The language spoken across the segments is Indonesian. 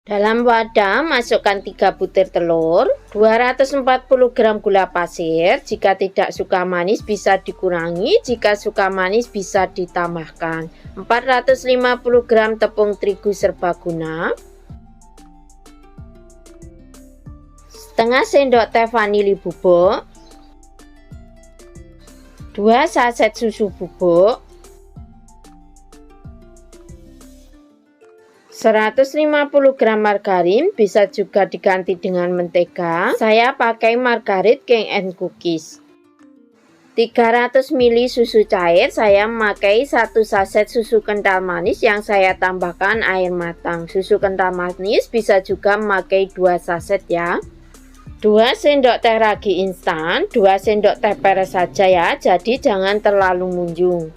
Dalam wadah, masukkan 3 butir telur, 240 gram gula pasir. Jika tidak suka manis bisa dikurangi, jika suka manis bisa ditambahkan. 450 gram tepung terigu serbaguna, setengah sendok teh vanili bubuk, 2 saset susu bubuk, 150 gram margarin, bisa juga diganti dengan mentega. Saya pakai margarin King & Cookies. 300 ml susu cair, saya memakai 1 saset susu kental manis yang saya tambahkan air matang. Susu kental manis bisa juga memakai 2 saset ya. 2 sendok teh ragi instan, 2 sendok teh peres saja ya, jadi jangan terlalu munjung.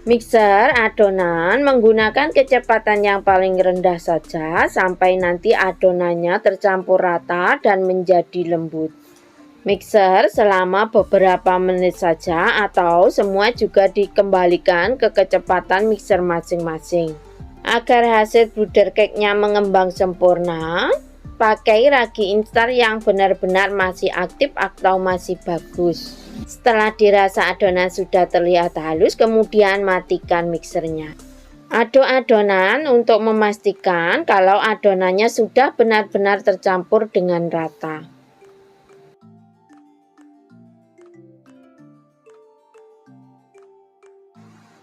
Mixer adonan menggunakan kecepatan yang paling rendah saja sampai nanti adonannya tercampur rata dan menjadi lembut. Mixer selama beberapa menit saja atau semua juga dikembalikan ke kecepatan mixer masing-masing. Agar hasil bruder cake-nya mengembang sempurna, pakai ragi instan yang benar-benar masih aktif atau masih bagus. Setelah dirasa adonan sudah terlihat halus, kemudian matikan mixernya. Aduk adonan untuk memastikan kalau adonannya sudah benar-benar tercampur dengan rata.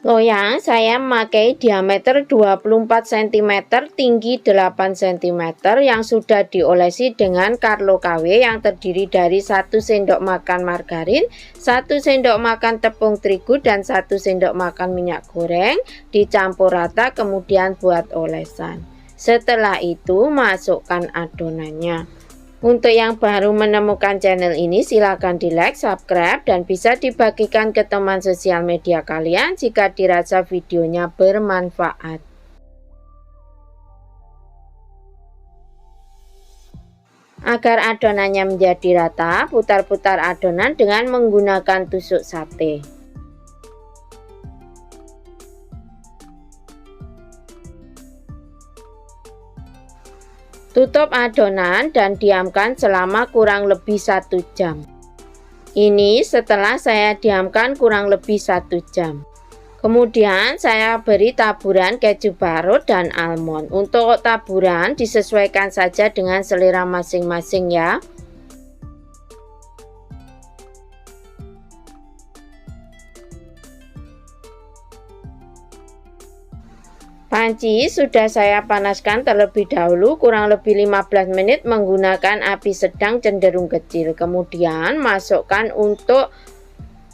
Loyang saya memakai diameter 24 cm, tinggi 8 cm yang sudah diolesi dengan Carlo KW yang terdiri dari 1 sendok makan margarin, 1 sendok makan tepung terigu, dan 1 sendok makan minyak goreng. Dicampur rata kemudian buat olesan. Setelah itu masukkan adonannya. Untuk yang baru menemukan channel ini, silakan di like, subscribe, dan bisa dibagikan ke teman sosial media kalian jika dirasa videonya bermanfaat. Agar adonannya menjadi rata, putar-putar adonan dengan menggunakan tusuk sate. Tutup adonan dan diamkan selama kurang lebih 1 jam. Ini setelah saya diamkan kurang lebih 1 jam. Kemudian saya beri taburan keju parut dan almond. Untuk taburan disesuaikan saja dengan selera masing-masing ya. Panci sudah saya panaskan terlebih dahulu kurang lebih 15 menit menggunakan api sedang cenderung kecil. Kemudian masukkan untuk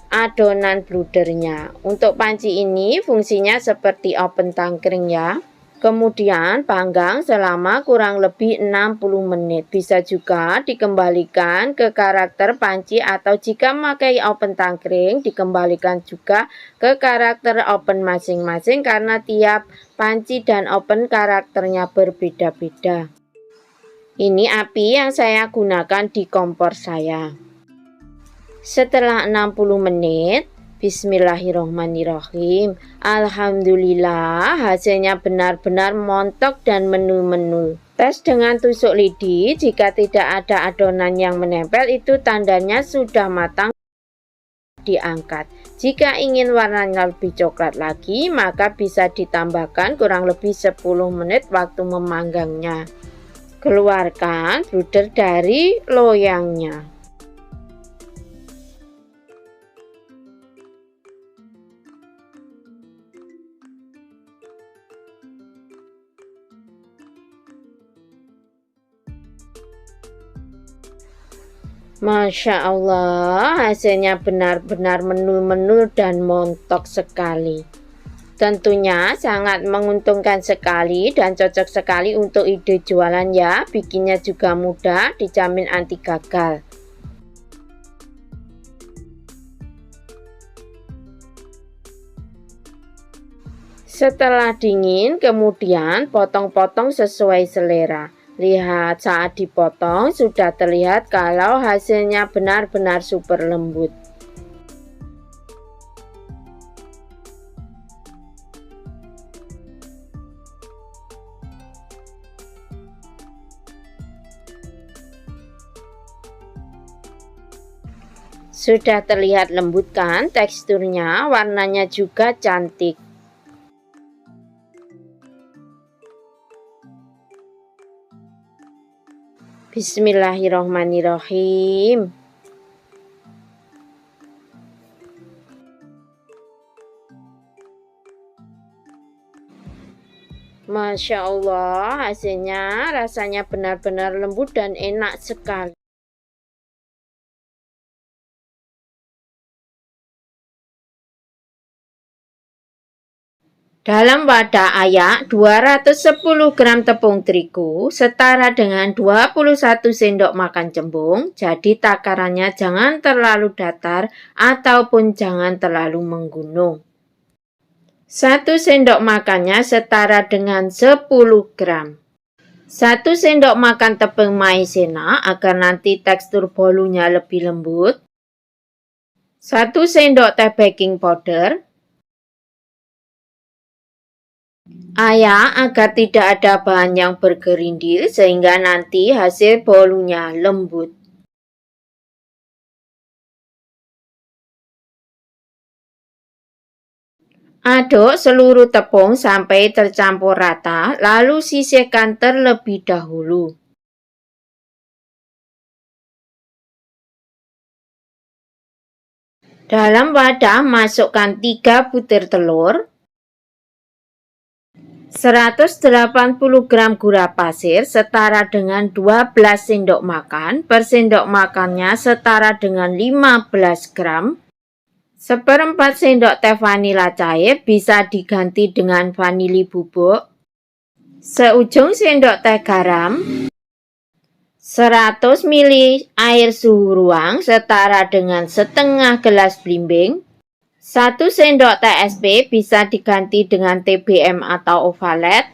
adonan bludernya. Untuk panci ini fungsinya seperti oven tangkring ya. Kemudian panggang selama kurang lebih 60 menit. Bisa juga dikembalikan ke karakter panci atau jika memakai oven tangkring dikembalikan juga ke karakter oven masing-masing karena tiap panci dan oven karakternya berbeda-beda. Ini api yang saya gunakan di kompor saya. Setelah 60 menit, bismillahirrohmanirrohim. Alhamdulillah hasilnya benar-benar montok dan menul-menul. Tes dengan tusuk lidi, jika tidak ada adonan yang menempel itu tandanya sudah matang, diangkat. Jika ingin warnanya lebih coklat lagi, maka bisa ditambahkan kurang lebih 10 menit waktu memanggangnya. Keluarkan bruder dari loyangnya. Masya Allah, hasilnya benar-benar menul-menul dan montok sekali. Tentunya sangat menguntungkan sekali dan cocok sekali untuk ide jualan ya. Bikinnya juga mudah, dijamin anti gagal. Setelah dingin, kemudian potong-potong sesuai selera. Lihat saat dipotong sudah terlihat kalau hasilnya benar-benar super lembut. Sudah terlihat lembut kan teksturnya, warnanya juga cantik. Bismillahirrohmanirrohim. Masya Allah, hasilnya rasanya benar-benar lembut dan enak sekali. Dalam wadah ayak 210 gram tepung terigu setara dengan 21 sendok makan cembung. Jadi takarannya jangan terlalu datar ataupun jangan terlalu menggunung. 1 sendok makannya setara dengan 10 gram. 1 sendok makan tepung maizena agar nanti tekstur bolunya lebih lembut. 1 sendok teh baking powder. Ayak agar tidak ada bahan yang bergerindil sehingga nanti hasil bolunya lembut. Aduk seluruh tepung sampai tercampur rata, lalu sisihkan terlebih dahulu. Dalam wadah masukkan 3 butir telur, 180 gram gula pasir setara dengan 12 sendok makan, per sendok makannya setara dengan 15 gram. 1/4 sendok teh vanila cair bisa diganti dengan vanili bubuk. Seujung sendok teh garam. 100 ml air suhu ruang setara dengan setengah gelas blimbing. 1 sendok TSP bisa diganti dengan TBM atau ovalet.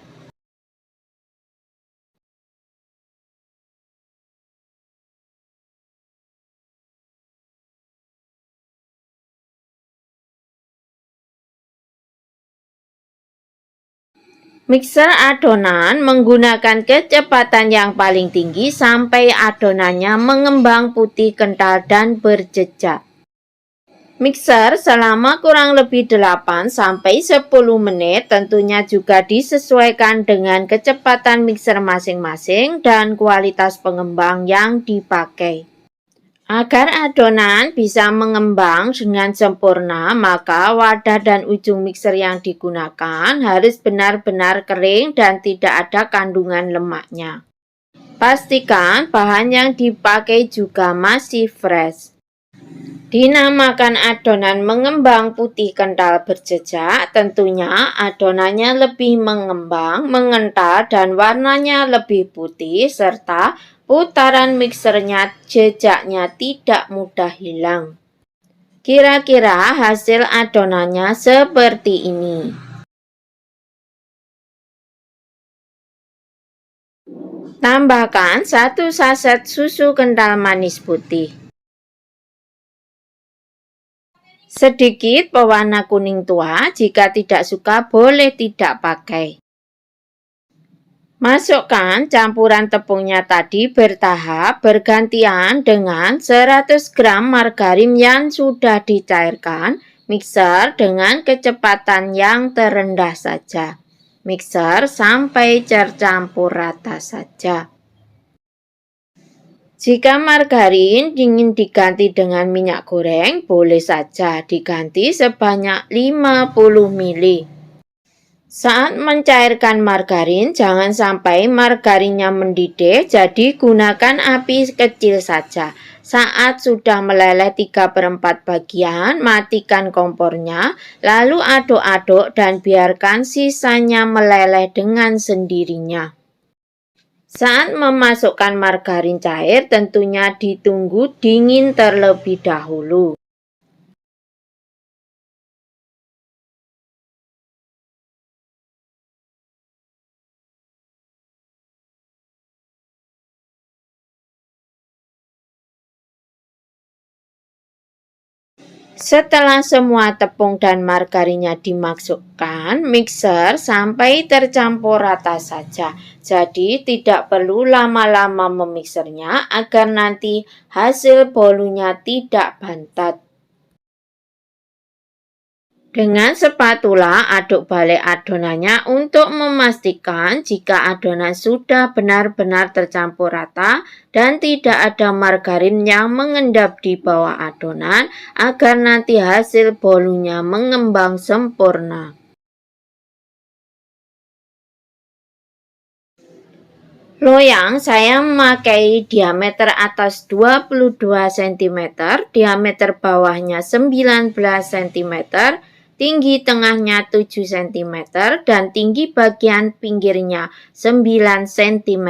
Mixer adonan menggunakan kecepatan yang paling tinggi sampai adonannya mengembang putih kental dan berjejak. Mixer selama kurang lebih 8-10 menit, tentunya juga disesuaikan dengan kecepatan mixer masing-masing dan kualitas pengembang yang dipakai. Agar adonan bisa mengembang dengan sempurna, maka wadah dan ujung mixer yang digunakan harus benar-benar kering dan tidak ada kandungan lemaknya. Pastikan bahan yang dipakai juga masih fresh. Dinamakan adonan mengembang putih kental berjejak, tentunya adonannya lebih mengembang, mengental, dan warnanya lebih putih, serta putaran mixernya jejaknya tidak mudah hilang. Kira-kira hasil adonannya seperti ini. Tambahkan 1 saset susu kental manis putih. Sedikit pewarna kuning tua, jika tidak suka boleh tidak pakai. Masukkan campuran tepungnya tadi bertahap bergantian dengan 100 gram margarin yang sudah dicairkan. Mixer dengan kecepatan yang terendah saja. Mixer sampai tercampur rata saja. Jika margarin ingin diganti dengan minyak goreng, boleh saja diganti sebanyak 50 ml. Saat mencairkan margarin, jangan sampai margarinnya mendidih, jadi gunakan api kecil saja. Saat sudah meleleh 3/4 bagian, matikan kompornya, lalu aduk-aduk dan biarkan sisanya meleleh dengan sendirinya. Saat memasukkan margarin cair, tentunya ditunggu dingin terlebih dahulu. Setelah semua tepung dan margarinnya dimasukkan mixer sampai tercampur rata saja. Jadi tidak perlu lama-lama memixernya agar nanti hasil bolunya tidak bantat. Dengan spatula aduk balik adonannya untuk memastikan jika adonan sudah benar-benar tercampur rata dan tidak ada margarin yang mengendap di bawah adonan agar nanti hasil bolunya mengembang sempurna. Loyang saya memakai diameter atas 22 cm, diameter bawahnya 19 cm, tinggi tengahnya 7 cm, dan tinggi bagian pinggirnya 9 cm.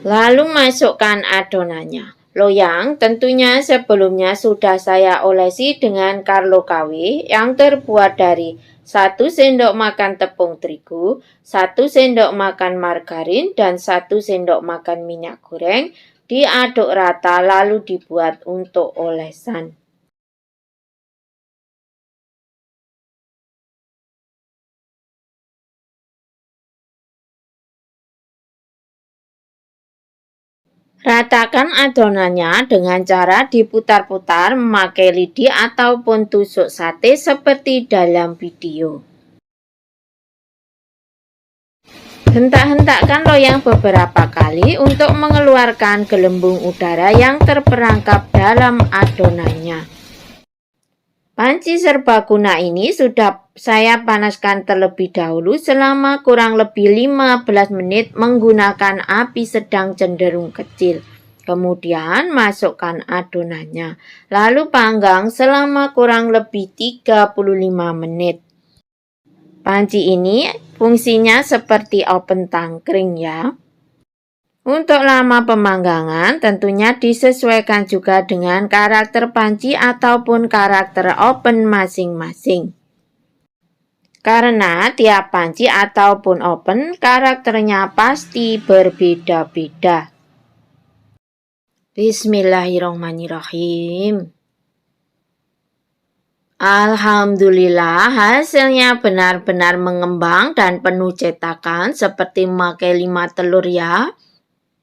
Lalu masukkan adonannya. Loyang tentunya sebelumnya sudah saya olesi dengan Carlo KW yang terbuat dari 1 sendok makan tepung terigu, 1 sendok makan margarin, dan 1 sendok makan minyak goreng. Diaduk rata lalu dibuat untuk olesan. Ratakan adonannya dengan cara diputar-putar memakai lidi ataupun tusuk sate seperti dalam video. Hentak-hentakkan loyang beberapa kali untuk mengeluarkan gelembung udara yang terperangkap dalam adonannya. Panci serbaguna ini sudah saya panaskan terlebih dahulu selama kurang lebih 15 menit menggunakan api sedang cenderung kecil. Kemudian masukkan adonannya, lalu panggang selama kurang lebih 35 menit. Panci ini fungsinya seperti oven tangkring ya. Untuk lama pemanggangan tentunya disesuaikan juga dengan karakter panci ataupun karakter oven masing-masing. Karena tiap panci ataupun oven karakternya pasti berbeda-beda. Bismillahirrahmanirrahim. Alhamdulillah hasilnya benar-benar mengembang dan penuh cetakan seperti memakai 5 telur ya.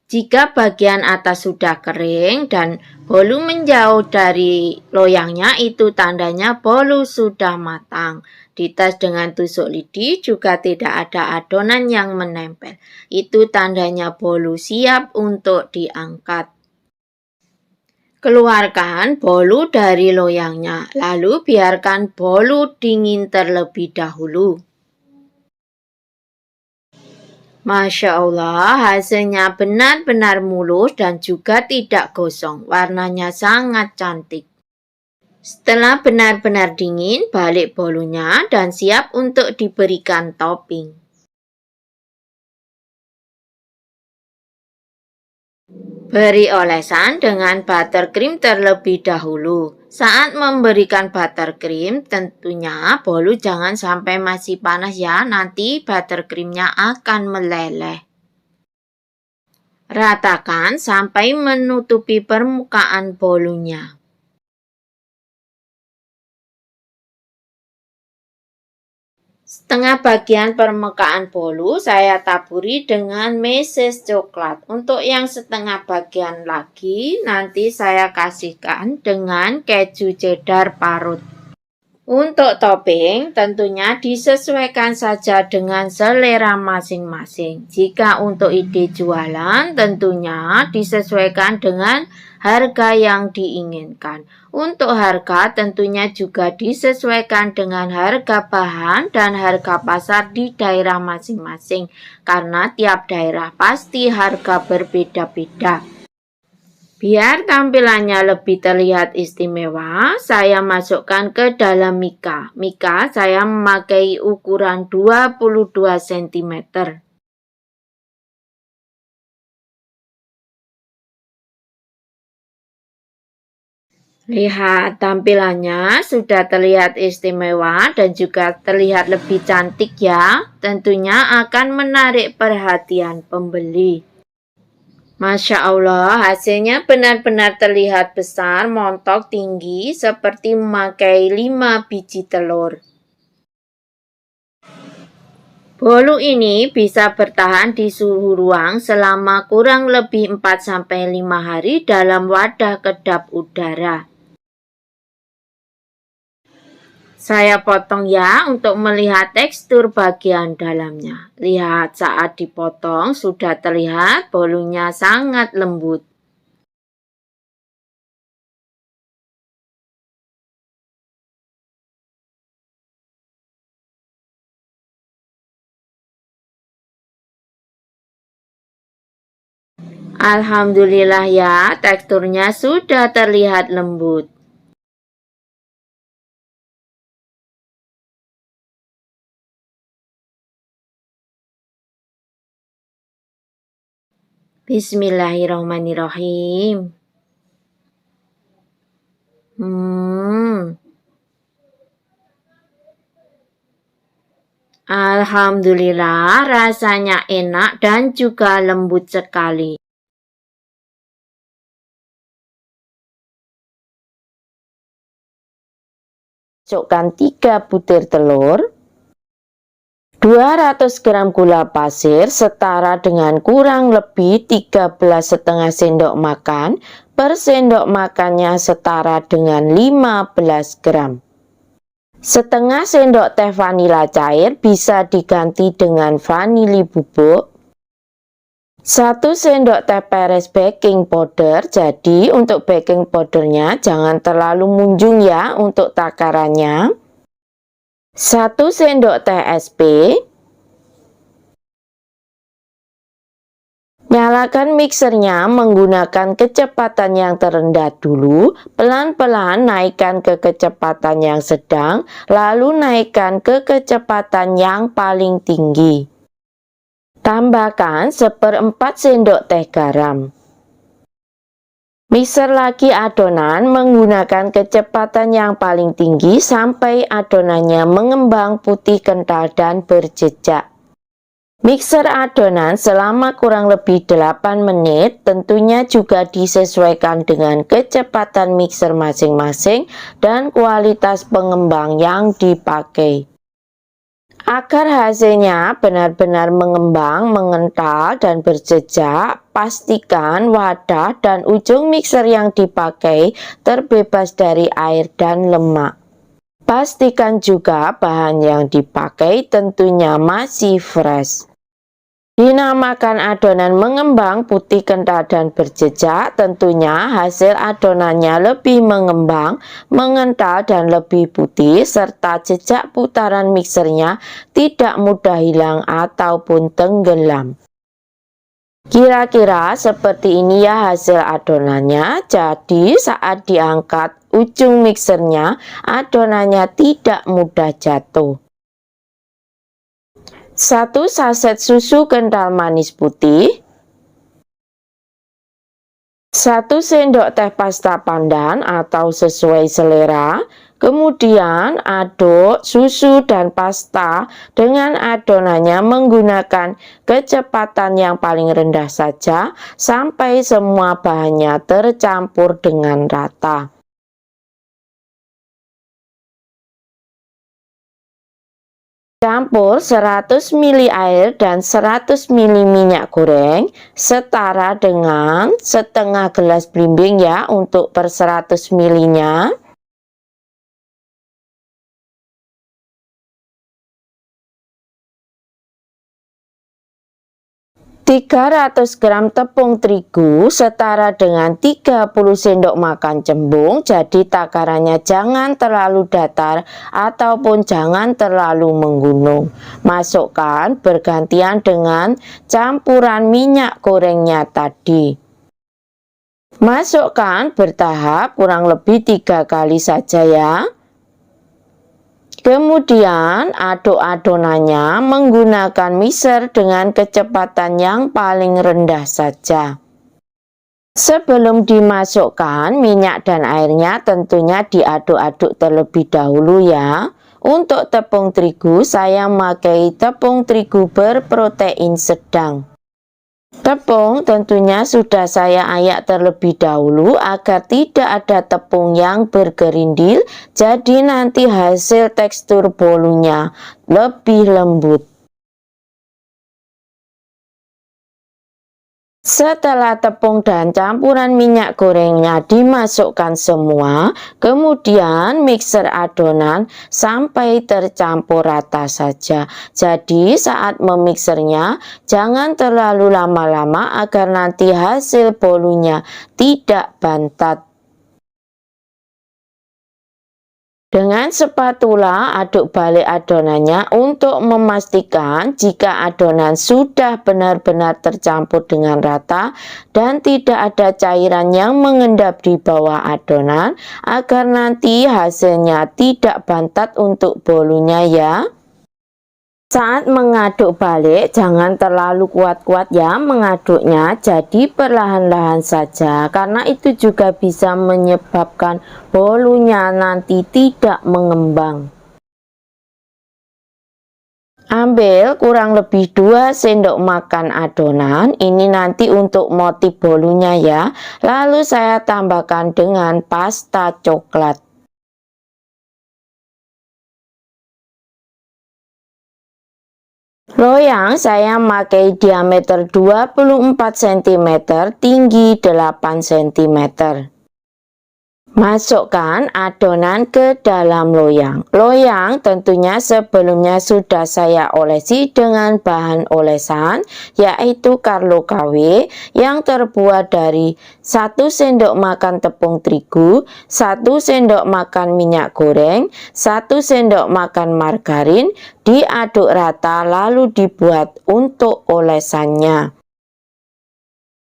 Jika bagian atas sudah kering dan bolu menjauh dari loyangnya itu tandanya bolu sudah matang. Dites dengan tusuk lidi juga tidak ada adonan yang menempel. Itu tandanya bolu siap untuk diangkat. Keluarkan bolu dari loyangnya, lalu biarkan bolu dingin terlebih dahulu. Masya Allah, hasilnya benar-benar mulus dan juga tidak gosong. Warnanya sangat cantik. Setelah benar-benar dingin, balik bolunya dan siap untuk diberikan topping. Beri olesan dengan buttercream terlebih dahulu. Saat memberikan buttercream, tentunya bolu jangan sampai masih panas ya, nanti buttercreamnya akan meleleh. Ratakan sampai menutupi permukaan bolunya. Setengah bagian permukaan bolu saya taburi dengan meses coklat. Untuk yang setengah bagian lagi nanti saya kasihkan dengan keju cheddar parut. Untuk topping tentunya disesuaikan saja dengan selera masing-masing. Jika untuk ide jualan tentunya disesuaikan dengan harga yang diinginkan. Untuk harga tentunya juga disesuaikan dengan harga bahan dan harga pasar di daerah masing-masing. Karena tiap daerah pasti harga berbeda-beda. Biar tampilannya lebih terlihat istimewa, saya masukkan ke dalam mika. Mika saya memakai ukuran 22 cm. Lihat tampilannya sudah terlihat istimewa dan juga terlihat lebih cantik ya. Tentunya akan menarik perhatian pembeli. Masya Allah, hasilnya benar-benar terlihat besar, montok, tinggi, seperti memakai 5 biji telur. Bolu ini bisa bertahan di suhu ruang selama kurang lebih 4-5 hari dalam wadah kedap udara. Saya potong ya untuk melihat tekstur bagian dalamnya. Lihat, saat dipotong sudah terlihat bolunya sangat lembut. Alhamdulillah ya, teksturnya sudah terlihat lembut. Bismillahirrahmanirrahim. Alhamdulillah, rasanya enak dan juga lembut sekali. Masukkan 3 butir telur, 200 gram gula pasir setara dengan kurang lebih 13,5 sendok makan, per sendok makannya setara dengan 15 gram. Setengah sendok teh vanila cair bisa diganti dengan vanili bubuk. 1 sendok teh peres baking powder. Jadi untuk baking powdernya jangan terlalu munjung ya untuk takarannya. 1 sendok teh SP. Nyalakan mixernya menggunakan kecepatan yang terendah dulu, pelan-pelan naikkan ke kecepatan yang sedang, lalu naikkan ke kecepatan yang paling tinggi. Tambahkan 1/4 sendok teh garam. Mixer lagi adonan menggunakan kecepatan yang paling tinggi sampai adonannya mengembang putih kental dan berjejak. Mixer adonan selama kurang lebih 8 menit, tentunya juga disesuaikan dengan kecepatan mixer masing-masing dan kualitas pengembang yang dipakai. Agar hasilnya benar-benar mengembang, mengental, dan berjejak, pastikan wadah dan ujung mixer yang dipakai terbebas dari air dan lemak. Pastikan juga bahan yang dipakai tentunya masih fresh. Dinamakan adonan mengembang putih kental dan berjejak, tentunya hasil adonannya lebih mengembang, mengental dan lebih putih, serta jejak putaran mixernya tidak mudah hilang ataupun tenggelam. Kira-kira seperti ini ya hasil adonannya. Jadi saat diangkat ujung mixernya, adonannya tidak mudah jatuh. 1 saset susu kental manis putih, 1 sendok teh pasta pandan atau sesuai selera. Kemudian aduk susu dan pasta dengan adonannya menggunakan kecepatan yang paling rendah saja sampai semua bahannya tercampur dengan rata. Campur 100 ml air dan 100 ml minyak goreng setara dengan setengah gelas blimbing ya untuk per 100 ml-nya. 300 gram tepung terigu setara dengan 30 sendok makan cembung. Jadi takarannya jangan terlalu datar ataupun jangan terlalu menggunung. Masukkan bergantian dengan campuran minyak gorengnya tadi. Masukkan bertahap kurang lebih 3 kali saja ya. Kemudian aduk adonannya menggunakan mixer dengan kecepatan yang paling rendah saja. Sebelum dimasukkan minyak dan airnya tentunya diaduk-aduk terlebih dahulu ya. Untuk tepung terigu saya memakai tepung terigu berprotein sedang. Tepung tentunya sudah saya ayak terlebih dahulu agar tidak ada tepung yang bergerindil, jadi nanti hasil tekstur bolunya lebih lembut. Setelah tepung dan campuran minyak gorengnya dimasukkan semua, kemudian mixer adonan sampai tercampur rata saja. Jadi saat memixernya jangan terlalu lama-lama agar nanti hasil bolunya tidak bantat. Dengan spatula aduk balik adonannya untuk memastikan jika adonan sudah benar-benar tercampur dengan rata dan tidak ada cairan yang mengendap di bawah adonan agar nanti hasilnya tidak bantat untuk bolunya ya. Saat mengaduk balik, jangan terlalu kuat-kuat ya mengaduknya, jadi perlahan-lahan saja, karena itu juga bisa menyebabkan bolunya nanti tidak mengembang. Ambil kurang lebih 2 sendok makan adonan, ini nanti untuk motif bolunya ya, lalu saya tambahkan dengan pasta coklat. Loyang saya pakai diameter 24 cm, tinggi 8 cm. Masukkan adonan ke dalam loyang. Loyang tentunya sebelumnya sudah saya olesi dengan bahan olesan, yaitu Carlo KW yang terbuat dari 1 sendok makan tepung terigu, 1 sendok makan minyak goreng, 1 sendok makan margarin, diaduk rata lalu dibuat untuk olesannya.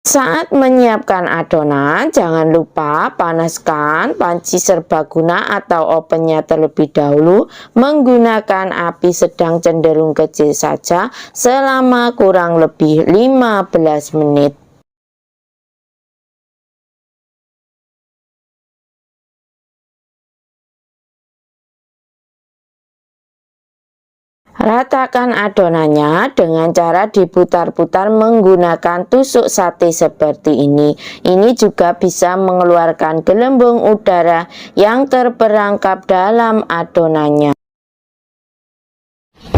Saat menyiapkan adonan, jangan lupa panaskan panci serbaguna atau ovennya terlebih dahulu menggunakan api sedang cenderung kecil saja selama kurang lebih 15 menit. Ratakan adonannya dengan cara diputar-putar menggunakan tusuk sate seperti ini. Ini juga bisa mengeluarkan gelembung udara yang terperangkap dalam adonannya.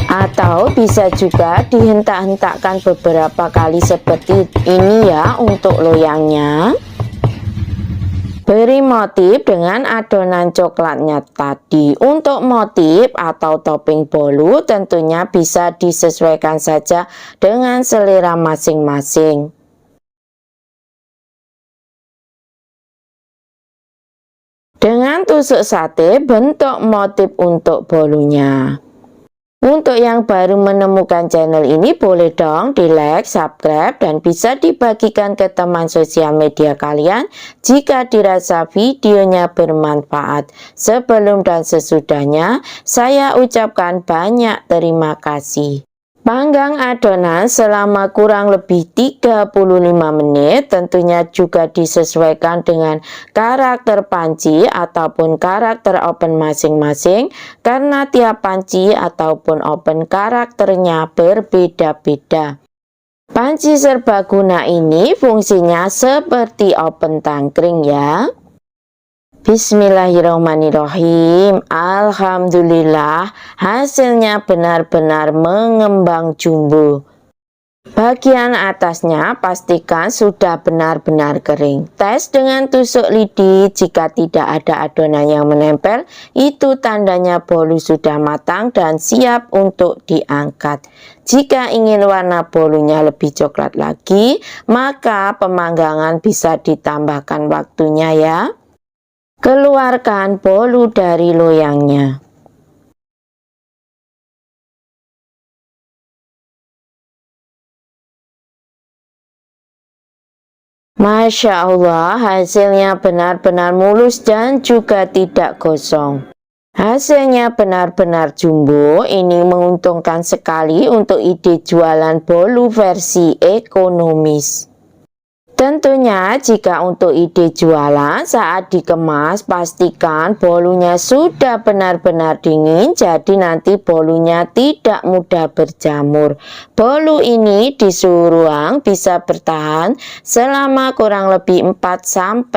Atau bisa juga dihentak-hentakkan beberapa kali seperti ini ya untuk loyangnya. Beri motif dengan adonan coklatnya tadi. Untuk motif atau topping bolu tentunya bisa disesuaikan saja dengan selera masing-masing. Dengan tusuk sate bentuk motif untuk bolunya. Untuk yang baru menemukan channel ini, boleh dong di like, subscribe, dan bisa dibagikan ke teman sosial media kalian jika dirasa videonya bermanfaat. Sebelum dan sesudahnya, saya ucapkan banyak terima kasih. Panggang adonan selama kurang lebih 35 menit, tentunya juga disesuaikan dengan karakter panci ataupun karakter oven masing-masing, karena tiap panci ataupun oven karakternya berbeda-beda. Panci serbaguna ini fungsinya seperti oven tangkring ya. Bismillahirrahmanirrahim. Alhamdulillah, hasilnya benar-benar mengembang jumbo. Bagian atasnya pastikan sudah benar-benar kering. Tes dengan tusuk lidi, jika tidak ada adonan yang menempel, itu tandanya bolu sudah matang dan siap untuk diangkat. Jika ingin warna bolunya lebih coklat lagi, maka pemanggangan bisa ditambahkan waktunya ya. Keluarkan bolu dari loyangnya. Masya Allah, hasilnya benar-benar mulus dan juga tidak gosong. Hasilnya benar-benar jumbo. Ini menguntungkan sekali untuk ide jualan bolu versi ekonomis. Tentunya jika untuk ide jualan saat dikemas pastikan bolunya sudah benar-benar dingin, jadi nanti bolunya tidak mudah berjamur. Bolu ini di suhu ruang bisa bertahan selama kurang lebih 4-5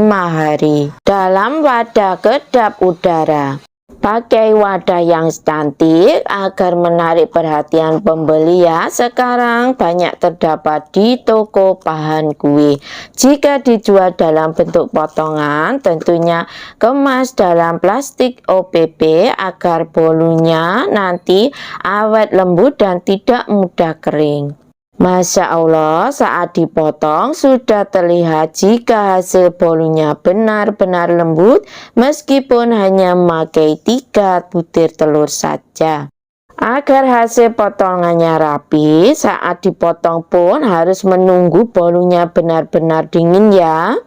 hari dalam wadah kedap udara. Pakai wadah yang cantik agar menarik perhatian pembeli ya. Sekarang banyak terdapat di toko bahan kue. Jika dijual dalam bentuk potongan, tentunya kemas dalam plastik OPP agar bolunya nanti awet lembut dan tidak mudah kering. Masya Allah, saat dipotong sudah terlihat jika hasil bolunya benar-benar lembut meskipun hanya memakai 3 butir telur saja. Agar hasil potongannya rapi, saat dipotong pun harus menunggu bolunya benar-benar dingin ya.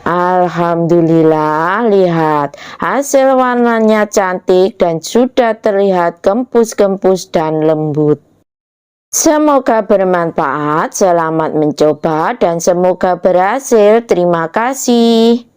Alhamdulillah, lihat hasil warnanya cantik dan sudah terlihat gembus-gembus dan lembut. Semoga bermanfaat, selamat mencoba dan semoga berhasil. Terima kasih.